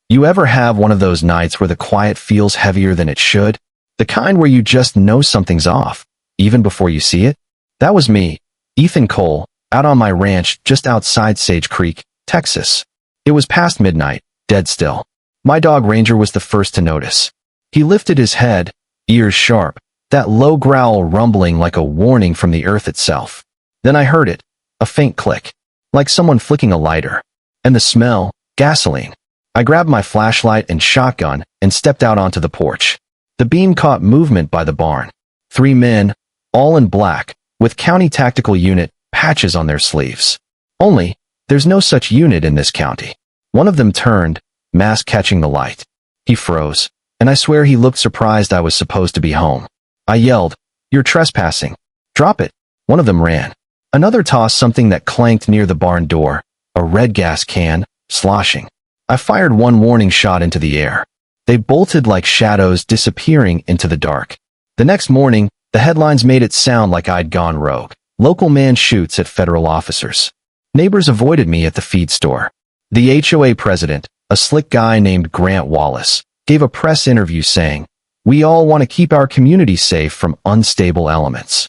You ever have one of those nights where the quiet feels heavier than it should? The kind where you just know something's off, even before you see it? That was me, Ethan Cole, out on my ranch just outside Sage Creek, Texas. It was past midnight, dead still. My dog Ranger was the first to notice. He lifted his head, ears sharp, that low growl rumbling like a warning from the earth itself. Then I heard it, a faint click, like someone flicking a lighter. And the smell, gasoline. I grabbed my flashlight and shotgun and stepped out onto the porch. The beam caught movement by the barn. 3 men, all in black, with county tactical unit patches on their sleeves. Only, there's no such unit in this county. One of them turned, mask catching the light. He froze, and I swear he looked surprised I was supposed to be home. I yelled, "You're trespassing. Drop it." One of them ran. Another tossed something that clanked near the barn door, a red gas can, sloshing. I fired one warning shot into the air. They bolted like shadows disappearing into the dark. The next morning, the headlines made it sound like I'd gone rogue. Local man shoots at federal officers. Neighbors avoided me at the feed store. The HOA president, a slick guy named Grant Wallace, gave a press interview saying, "We all want to keep our community safe from unstable elements."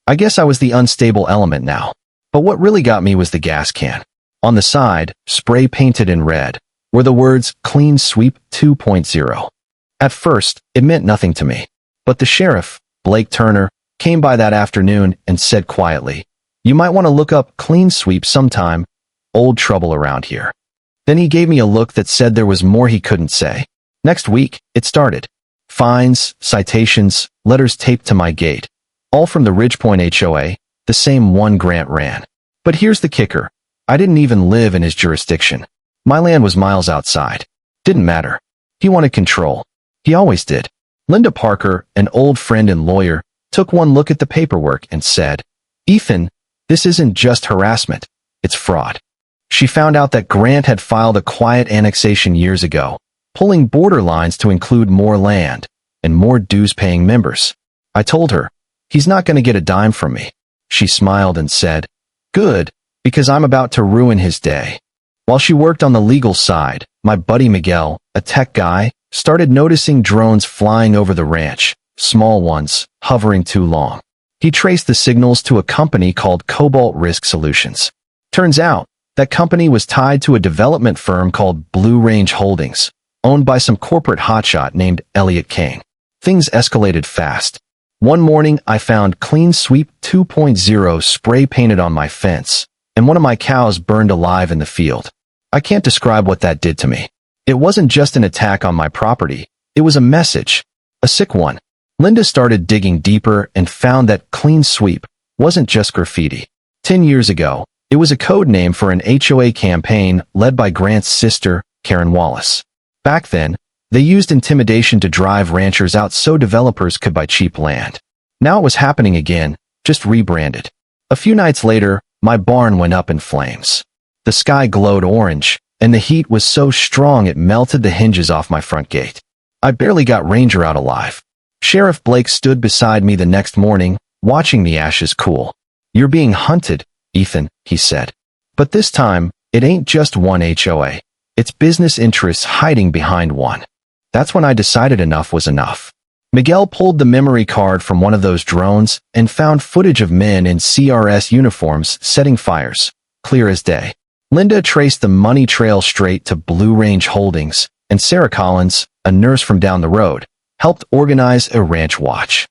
I guess I was the unstable element now. But what really got me was the gas can. On the side, spray painted in red, were the words Clean Sweep 2.0. At first, it meant nothing to me. But the sheriff, Blake Turner, came by that afternoon and said quietly, "You might want to look up Clean Sweep sometime. Old trouble around here." Then he gave me a look that said there was more he couldn't say. Next week, it started. Fines, citations, letters taped to my gate. All from the Ridgepoint HOA, the same one Grant ran. But here's the kicker. I didn't even live in his jurisdiction. My land was miles outside. Didn't matter. He wanted control. He always did. Linda Parker, an old friend and lawyer, took one look at the paperwork and said, "Ethan, this isn't just harassment. It's fraud." She found out that Grant had filed a quiet annexation years ago, pulling border lines to include more land and more dues-paying members. I told her, "He's not going to get a dime from me." She smiled and said, "Good, because I'm about to ruin his day." While she worked on the legal side, my buddy Miguel, a tech guy, started noticing drones flying over the ranch, small ones, hovering too long. He traced the signals to a company called Cobalt Risk Solutions. Turns out, that company was tied to a development firm called Blue Range Holdings, owned by some corporate hotshot named Elliot Kane. Things escalated fast. One morning, I found Clean Sweep 2.0 spray painted on my fence, and one of my cows burned alive in the field. I can't describe what that did to me. It wasn't just an attack on my property. It was a message. A sick one. Linda started digging deeper and found that Clean Sweep wasn't just graffiti. 10 years ago, it was a code name for an HOA campaign led by Grant's sister, Karen Wallace. Back then, they used intimidation to drive ranchers out so developers could buy cheap land. Now it was happening again, just rebranded. A few nights later, my barn went up in flames. The sky glowed orange, and the heat was so strong it melted the hinges off my front gate. I barely got Ranger out alive. Sheriff Blake stood beside me the next morning, watching the ashes cool. "You're being hunted, Ethan," he said. "But this time, it ain't just one HOA. It's business interests hiding behind one." That's when I decided enough was enough. Miguel pulled the memory card from one of those drones and found footage of men in CRS uniforms setting fires, clear as day. Linda traced the money trail straight to Blue Range Holdings, and Sarah Collins, a nurse from down the road, helped organize a ranch watch.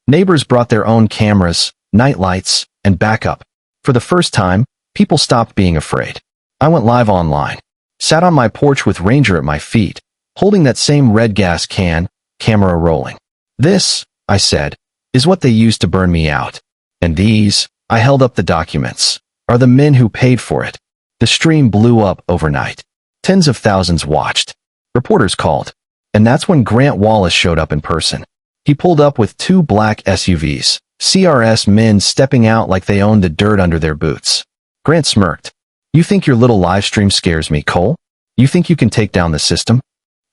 Neighbors brought their own cameras, night lights, and backup. For the first time, people stopped being afraid. I went live online, sat on my porch with Ranger at my feet, holding that same red gas can, camera rolling. "This," I said, "is what they used to burn me out. And these," I held up the documents, "are the men who paid for it." The stream blew up overnight. Tens of thousands watched. Reporters called. And that's when Grant Wallace showed up in person. He pulled up with 2 black SUVs, CRS men stepping out like they owned the dirt under their boots. Grant smirked. "You think your little live stream scares me, Cole? You think you can take down the system?"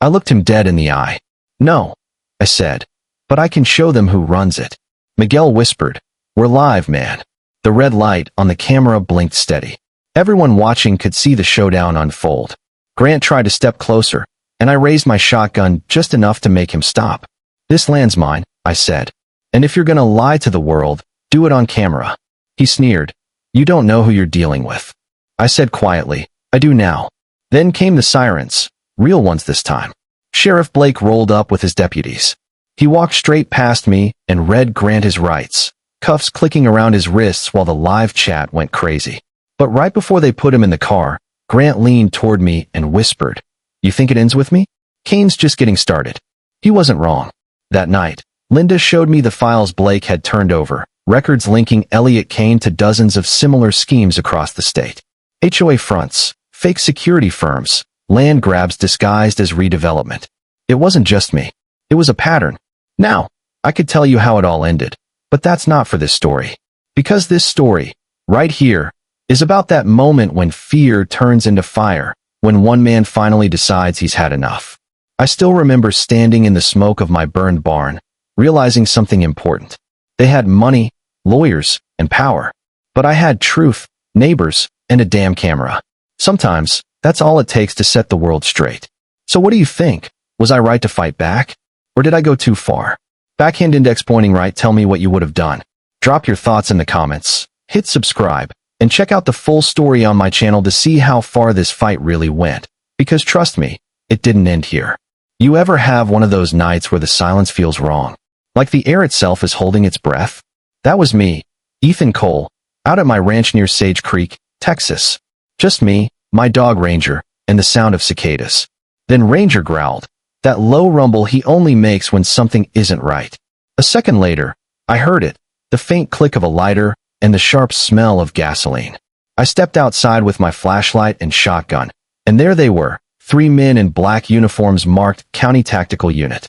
I looked him dead in the eye. "No," I said, "but I can show them who runs it." Miguel whispered, "We're live, man." The red light on the camera blinked steady. Everyone watching could see the showdown unfold. Grant tried to step closer, and I raised my shotgun just enough to make him stop. "This land's mine," I said. "And if you're gonna lie to the world, do it on camera." He sneered. "You don't know who you're dealing with." I said quietly, "I do now." Then came the sirens, real ones this time. Sheriff Blake rolled up with his deputies. He walked straight past me and read Grant his rights, cuffs clicking around his wrists while the live chat went crazy. But right before they put him in the car, Grant leaned toward me and whispered, "You think it ends with me? Kane's just getting started." He wasn't wrong. That night, Linda showed me the files Blake had turned over, records linking Elliot Kane to dozens of similar schemes across the state. HOA fronts, fake security firms, land grabs disguised as redevelopment. It wasn't just me. It was a pattern. Now, I could tell you how it all ended, but that's not for this story. Because this story, right here, is about that moment when fear turns into fire, when one man finally decides he's had enough. I still remember standing in the smoke of my burned barn, realizing something important. They had money, lawyers, and power. But I had truth, neighbors, and a damn camera. Sometimes, that's all it takes to set the world straight. So what do you think? Was I right to fight back? Or did I go too far? Backhand index pointing right, tell me what you would have done. Drop your thoughts in the comments, hit subscribe, and check out the full story on my channel to see how far this fight really went. Because trust me, it didn't end here. You ever have one of those nights where the silence feels wrong? Like the air itself is holding its breath? That was me, Ethan Cole, out at my ranch near Sage Creek, Texas. Just me, my dog Ranger, and the sound of cicadas. Then Ranger growled, that low rumble he only makes when something isn't right. A second later, I heard it, the faint click of a lighter, and the sharp smell of gasoline. I stepped outside with my flashlight and shotgun, and there they were, 3 men in black uniforms marked County Tactical Unit.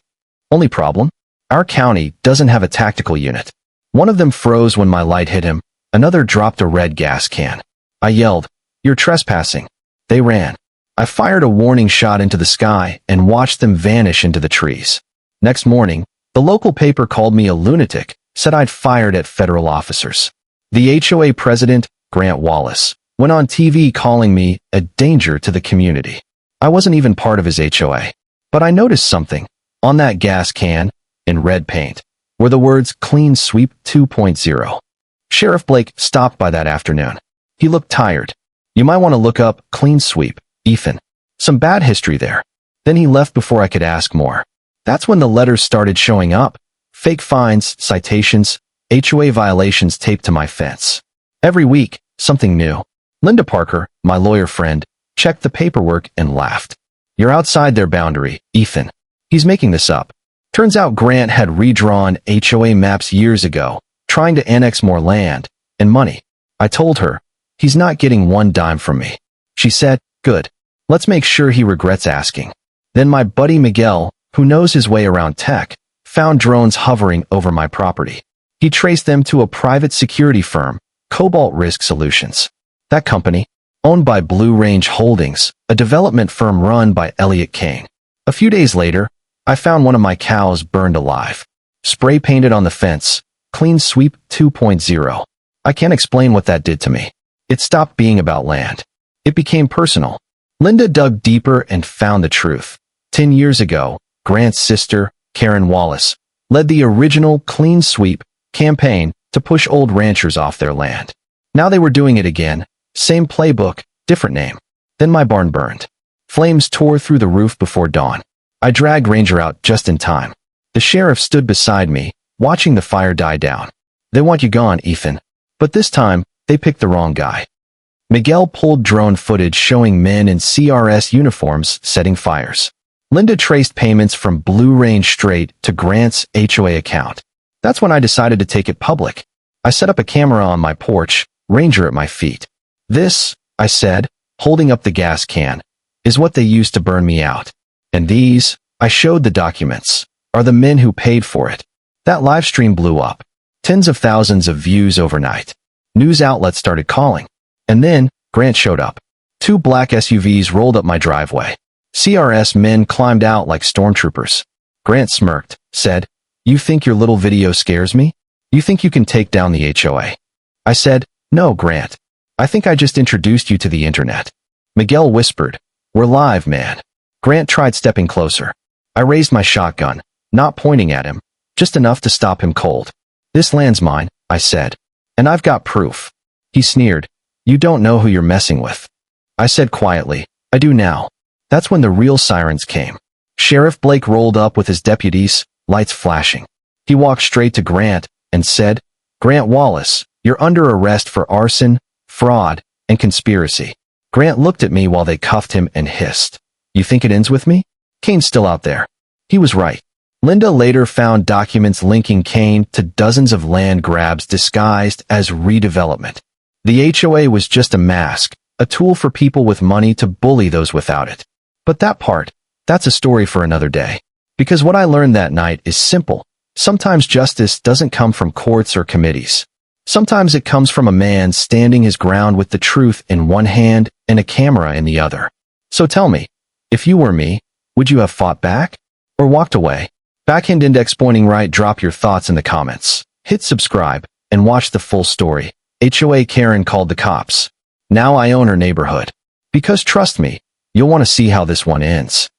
Only problem? Our county doesn't have a tactical unit. One of them froze when my light hit him, another dropped a red gas can. I yelled, "You're trespassing." They ran. I fired a warning shot into the sky and watched them vanish into the trees. Next morning, the local paper called me a lunatic, said I'd fired at federal officers. The HOA president, Grant Wallace, went on TV calling me a danger to the community. I wasn't even part of his HOA. But I noticed something. On that gas can, in red paint, were the words Clean Sweep 2.0. Sheriff Blake stopped by that afternoon. He looked tired. "You might want to look up Clean Sweep, Ethan. Some bad history there." Then he left before I could ask more. That's when the letters started showing up. Fake fines, citations, HOA violations taped to my fence. Every week, something new. Linda Parker, my lawyer friend, checked the paperwork and laughed. "You're outside their boundary, Ethan." He's making this up. Turns out Grant had redrawn HOA maps years ago, trying to annex more land and money. I told her, "He's not getting one dime from me." She said, "Good. Let's make sure he regrets asking." Then my buddy Miguel, who knows his way around tech, found drones hovering over my property. He traced them to a private security firm, Cobalt Risk Solutions. That company, owned by Blue Range Holdings, a development firm run by Elliot Kane. A few days later, I found one of my cows burned alive. Spray painted on the fence, Clean Sweep 2.0. I can't explain what that did to me. It stopped being about land. It became personal. Linda dug deeper and found the truth. 10 years ago, Grant's sister, Karen Wallace, led the original Clean Sweep campaign to push old ranchers off their land. Now they were doing it again. Same playbook, different name. Then my barn burned. Flames tore through the roof before dawn. I dragged Ranger out just in time. The sheriff stood beside me, watching the fire die down. "They want you gone, Ethan." But this time, they picked the wrong guy. Miguel pulled drone footage showing men in CRS uniforms setting fires. Linda traced payments from Blue Range straight to Grant's HOA account. That's when I decided to take it public. I set up a camera on my porch, Ranger at my feet. "This," I said, holding up the gas can, "is what they used to burn me out. And these," I showed the documents, "are the men who paid for it." That live stream blew up. Tens of thousands of views overnight. News outlets started calling. And then, Grant showed up. 2 black SUVs rolled up my driveway. CRS men climbed out like stormtroopers. Grant smirked, said, "You think your little video scares me? You think you can take down the HOA?" I said, "No, Grant. I think I just introduced you to the internet." Miguel whispered, "We're live, man." Grant tried stepping closer. I raised my shotgun, not pointing at him, just enough to stop him cold. "This land's mine," I said. "And I've got proof." He sneered. "You don't know who you're messing with." I said quietly, "I do now." That's when the real sirens came. Sheriff Blake rolled up with his deputies, lights flashing. He walked straight to Grant and said, "Grant Wallace, you're under arrest for arson, fraud, and conspiracy." Grant looked at me while they cuffed him and hissed, "You think it ends with me? Kane's still out there." He was right. Linda later found documents linking Kane to dozens of land grabs disguised as redevelopment. The HOA was just a mask, a tool for people with money to bully those without it. But that's a story for another day. Because what I learned that night is simple. Sometimes justice doesn't come from courts or committees. Sometimes it comes from a man standing his ground with the truth in one hand and a camera in the other. So tell me, if you were me, would you have fought back? Or walked away? Backhand index pointing right. Drop your thoughts in the comments. Hit subscribe and watch the full story. HOA Karen called the cops. Now I own her neighborhood. Because trust me, you'll want to see how this one ends.